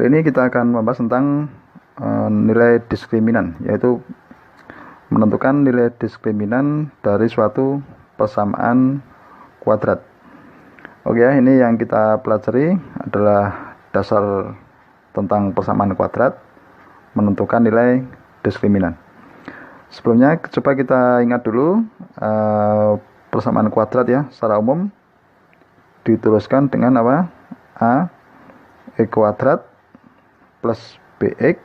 Kali ini kita akan membahas tentang nilai diskriminan, yaitu menentukan nilai diskriminan dari suatu persamaan kuadrat. Oke, ini yang kita pelajari adalah dasar tentang persamaan kuadrat, menentukan nilai diskriminan. Sebelumnya coba kita ingat dulu persamaan kuadrat ya, secara umum dituliskan dengan apa? A E kuadrat plus BX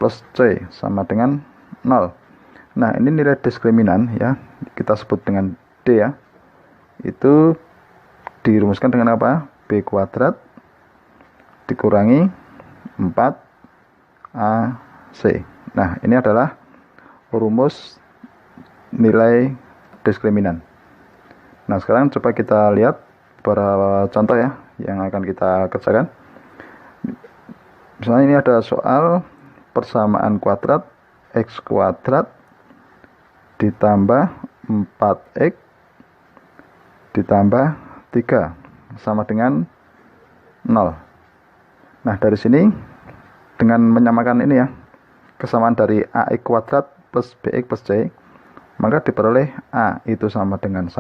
plus C sama dengan 0. Nah, ini nilai diskriminan ya, kita sebut dengan D ya. Itu dirumuskan dengan apa? B kuadrat dikurangi 4AC. Nah, ini adalah rumus nilai diskriminan. Nah, sekarang coba kita lihat beberapa contoh ya yang akan kita kerjakan. Misalnya ini ada soal persamaan kuadrat X kuadrat ditambah 4X ditambah 3 sama dengan 0. Nah, dari sini dengan menyamakan ini ya, kesamaan dari AX kuadrat plus BX plus C, maka diperoleh A itu sama dengan 1,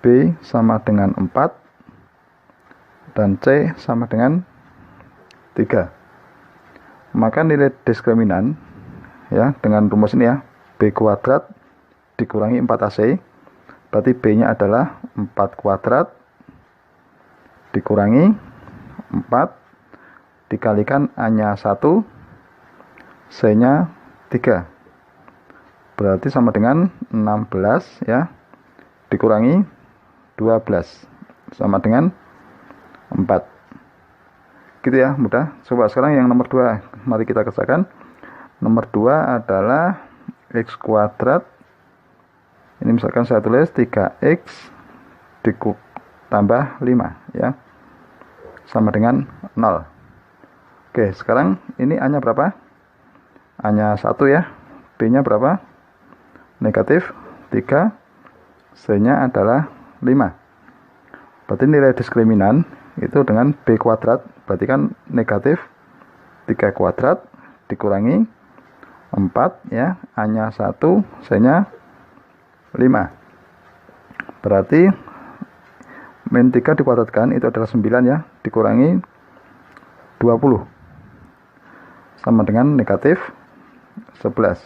B sama dengan 4, dan C sama dengan 3. Maka nilai diskriminan ya dengan rumus ini ya, B kuadrat dikurangi 4AC, berarti B nya adalah 4 kuadrat dikurangi 4 dikalikan A nya 1, C nya 3, berarti sama dengan 16 ya, dikurangi 12 sama dengan 4. Gitu ya, mudah. Coba sekarang yang nomor 2, mari kita kerjakan. Nomor 2 adalah X kuadrat. Ini misalkan saya tulis 3X ditambah 5 ya, sama dengan 0. Oke, sekarang ini A nya berapa? A nya 1 ya, B nya berapa? Negatif 3, C nya adalah 5. Berarti nilai diskriminan itu dengan B kuadrat, berarti kan negatif 3 kuadrat dikurangi 4 ya, A nya 1, C nya 5. Berarti min 3 dikuadratkan itu adalah 9 ya, dikurangi 20 sama dengan negatif 11.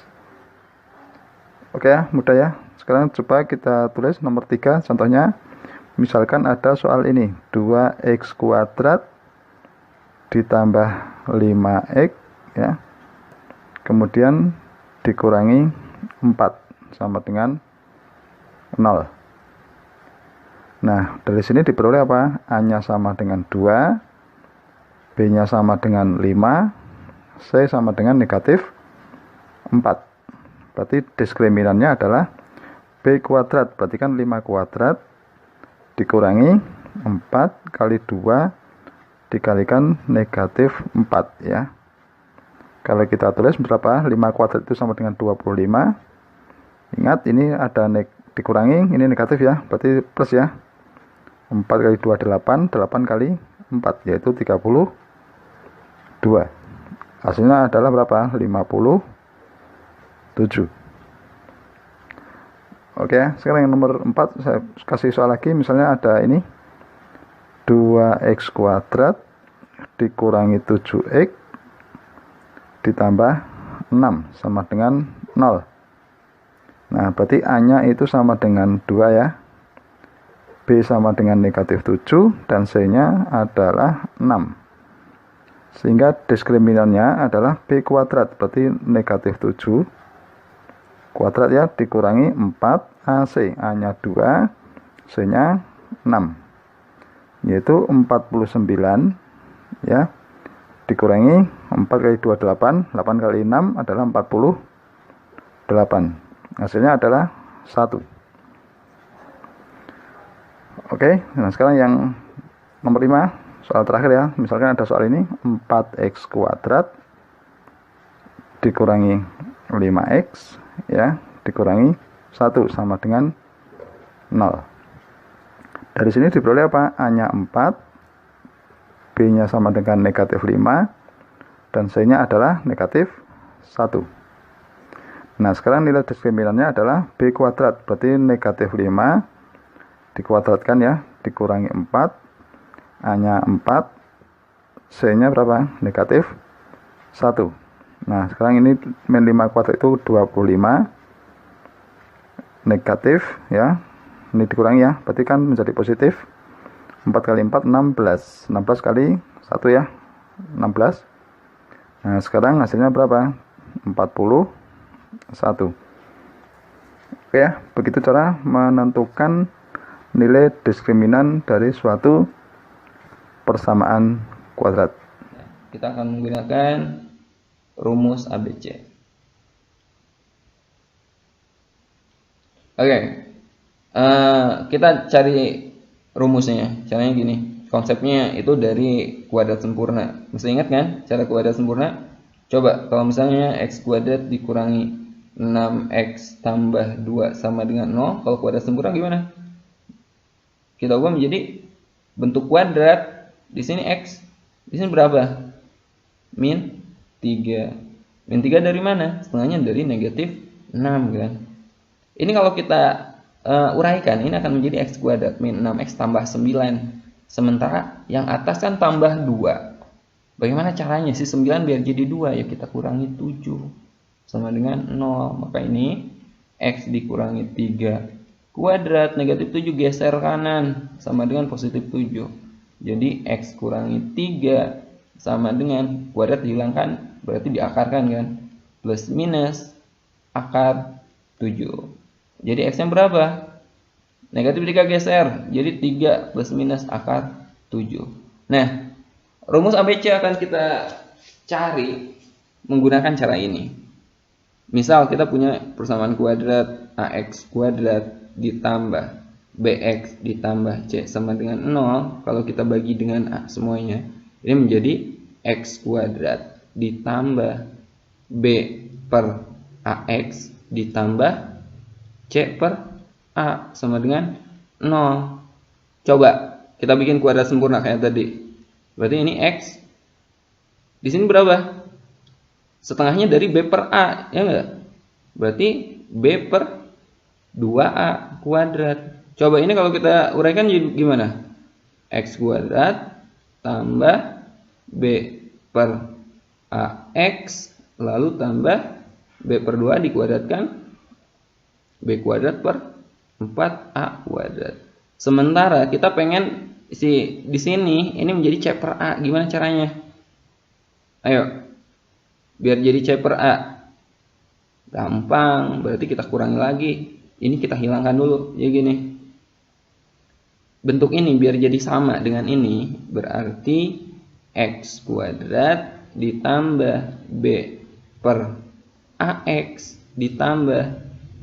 Oke ya, mudah ya. Sekarang coba kita tulis nomor 3 contohnya. Misalkan ada soal ini, 2X kuadrat ditambah 5X ya, kemudian dikurangi 4 sama dengan 0. Nah, dari sini diperoleh apa? A nya sama dengan 2, B nya sama dengan 5, C sama dengan negatif 4. Berarti diskriminannya adalah B kuadrat, berarti kan 5 kuadrat dikurangi 4 kali 2 dikalikan negatif 4 ya. Kalau kita tulis berapa? 5 kuadrat itu sama dengan 25. Ingat ini ada dikurangi, ini negatif ya, berarti plus ya. 4 kali 2 8, 8 kali 4 yaitu 32. Hasilnya adalah berapa? 57. Oke, sekarang yang nomor 4 saya kasih soal lagi. Misalnya ada ini 2X kuadrat dikurangi 7X ditambah 6 sama dengan 0. Nah, berarti A nya itu sama dengan 2 ya, B sama dengan negatif 7, dan C nya adalah 6. Sehingga diskriminannya adalah B kuadrat, berarti negatif 7 kuadrat ya, dikurangi 4AC, A nya 2, C nya 6, yaitu 49 ya, dikurangi 4 kali 2 8, 8 kali 6 adalah 48. Hasilnya adalah 1. Oke, nah sekarang yang nomor 5, soal terakhir ya. Misalkan ada soal ini, 4X kuadrat dikurangi 5X ya, dikurangi 1 sama dengan 0. Dari sini diperoleh apa? A nya 4, B-nya sama dengan negatif 5, dan C-nya adalah negatif 1. Nah, sekarang nilai diskriminannya adalah B kuadrat, berarti negatif 5 dikuadratkan ya, dikurangi 4, A-nya 4, C-nya berapa? Negatif 1. Nah, sekarang ini min 5 kuadrat itu 25, negatif ya, ini dikurangi ya, berarti kan menjadi positif. 4 kali 4 16, 16 kali 1 ya, 16. Nah, sekarang hasilnya berapa? 41. Oke ya, begitu cara menentukan nilai diskriminan dari suatu persamaan kuadrat. Kita akan menggunakan rumus ABC. Oke, kita cari rumusnya. Caranya gini, konsepnya itu dari kuadrat sempurna. Masih ingat kan cara kuadrat sempurna? Coba kalau misalnya x kuadrat dikurangi 6x tambah 2 sama dengan 0, kalau kuadrat sempurna gimana? Kita ubah menjadi bentuk kuadrat. Di sini x, di sini berapa? Min 3. Min 3 dari mana? Setengahnya dari negatif 6 kan. Ini kalau kita uraikan, ini akan menjadi x kuadrat min 6x tambah 9. Sementara yang atas kan tambah 2. Bagaimana caranya sih 9 biar jadi 2? Ya kita kurangi 7 sama dengan 0. Maka ini x dikurangi 3 kuadrat, negatif 7 geser kanan sama dengan positif 7. Jadi x kurangi 3 sama dengan kuadrat dihilangkan, berarti diakarkan kan, plus minus akar 7. Jadi x-nya berapa? Negatif 3 geser, jadi 3 plus minus akar 7. Nah, rumus ABC akan kita cari menggunakan cara ini. Misal kita punya persamaan kuadrat ax kuadrat ditambah bx ditambah c sama dengan 0. Kalau kita bagi dengan a semuanya, ini menjadi x kuadrat ditambah b per ax ditambah c per a sama dengan 0. Coba kita bikin kuadrat sempurna kayak tadi. Berarti ini x. Di sini berapa? Setengahnya dari b per a, ya enggak? Berarti b per 2a kuadrat. Coba ini kalau kita uraikan gimana? X kuadrat tambah b per ax lalu tambah b per 2 dikuadratkan b kuadrat per 4a kuadrat. Sementara kita pengen di sini ini menjadi c per a. Gimana caranya? Ayo. Biar jadi c per a. Gampang, berarti kita kurangi lagi. Ini kita hilangkan dulu. Ya gini. Bentuk ini biar jadi sama dengan ini, berarti x kuadrat ditambah b per ax ditambah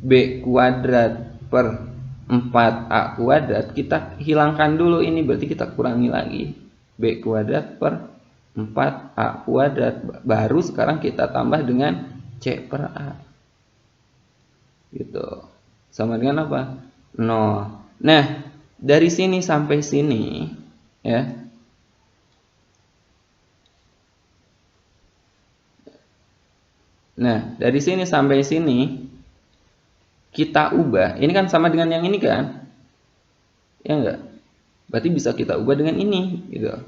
b kuadrat per 4a kuadrat. Kita hilangkan dulu ini, berarti kita kurangi lagi b kuadrat per 4a kuadrat. Baru sekarang kita tambah dengan c per a. Gitu. Sama dengan apa? 0. Nah, dari sini sampai sini ya. Nah, dari sini sampai sini kita ubah, ini kan sama dengan yang ini kan? Ya enggak? Berarti bisa kita ubah dengan ini gitu.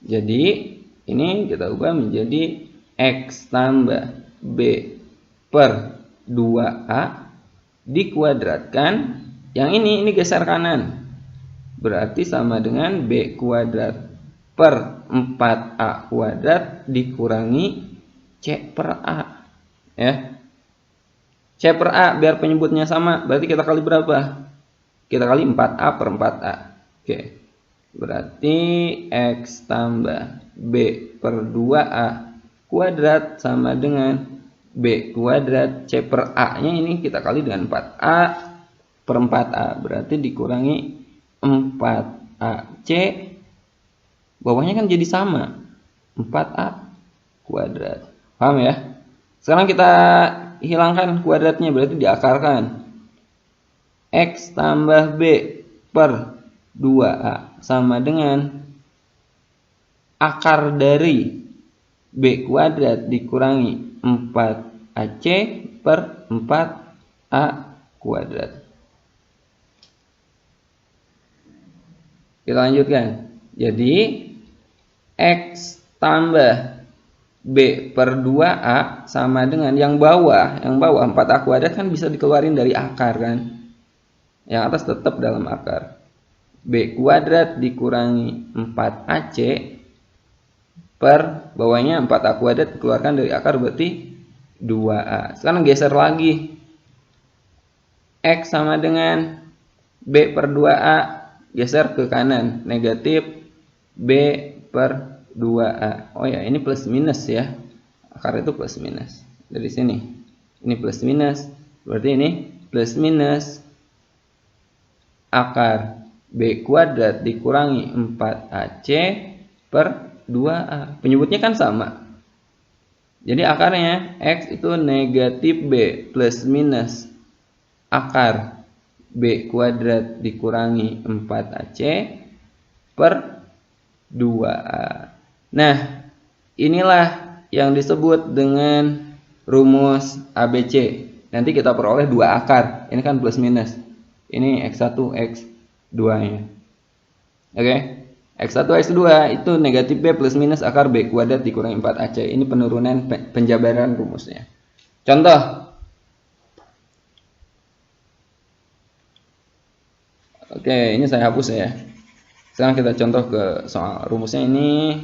Jadi ini kita ubah menjadi x tambah b per 2a dikuadratkan, yang ini geser kanan. Berarti sama dengan b kuadrat per 4a kuadrat dikurangi c per a. Ya, c per a biar penyebutnya sama, berarti kita kali berapa? Kita kali 4a per 4a. Oke, berarti x tambah b per 2a kuadrat sama dengan b kuadrat c per a nya ini kita kali dengan 4a per 4a, berarti dikurangi 4ac, bawahnya kan jadi sama 4a kuadrat. Paham ya? Sekarang kita hilangkan kuadratnya, berarti diakarkan. X tambah B per 2A sama dengan akar dari B kuadrat dikurangi 4AC per 4A kuadrat. Kita lanjutkan. Jadi X tambah B per 2A sama dengan yang bawah 4A kuadrat kan bisa dikeluarin dari akar kan. Yang atas tetap dalam akar. B kuadrat dikurangi 4AC per bawahnya 4A kuadrat dikeluarkan dari akar berarti 2A. Sekarang geser lagi. X sama dengan B per 2A. Geser ke kanan, negatif B per 2A. Oh ya, ini plus minus ya. Akar itu plus minus. Dari sini. Ini plus minus. Berarti ini plus minus akar B kuadrat dikurangi 4AC per 2A. Penyebutnya kan sama. Jadi akarnya X itu negatif B plus minus akar B kuadrat dikurangi 4AC per 2A. Nah, inilah yang disebut dengan rumus ABC. Nanti kita peroleh dua akar. Ini kan plus minus. Ini X1, X2-nya. Oke. X1, X2 itu negatif B plus minus akar B kuadrat dikurangi 4AC. Ini penurunan penjabaran rumusnya. Contoh. Oke, ini saya hapus ya. Sekarang kita contoh ke soal rumusnya ini.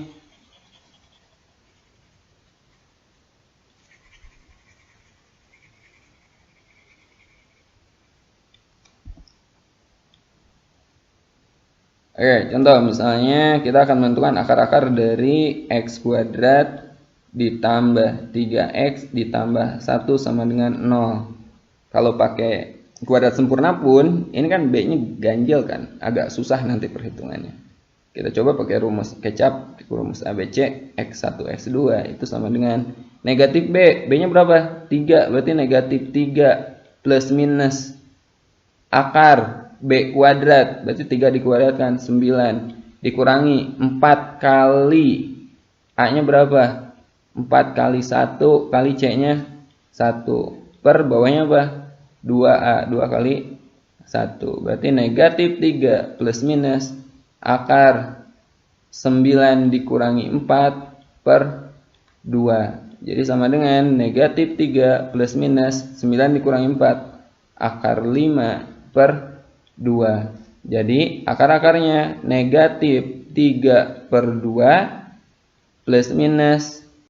Oke, contoh misalnya kita akan menentukan akar-akar dari X kuadrat ditambah 3X ditambah 1 sama dengan 0. Kalau pakai kuadrat sempurna pun, ini kan B-nya ganjil kan, agak susah nanti perhitungannya. Kita coba pakai rumus kecap, rumus ABC, X1, X2, itu sama dengan negatif B. B-nya berapa? 3, berarti negatif 3 plus minus akar B kuadrat, berarti 3 dikuadratkan, 9. Dikurangi 4 kali A-nya berapa? 4 kali 1 kali C-nya 1. Per bawahnya apa? 2A, 2 kali 1. Berarti negatif 3 plus minus akar 9 dikurangi 4 per 2. Jadi sama dengan negatif 3 plus minus 9 dikurangi 4. Akar 5 per 2. Jadi akar-akarnya negatif 3 per 2 plus minus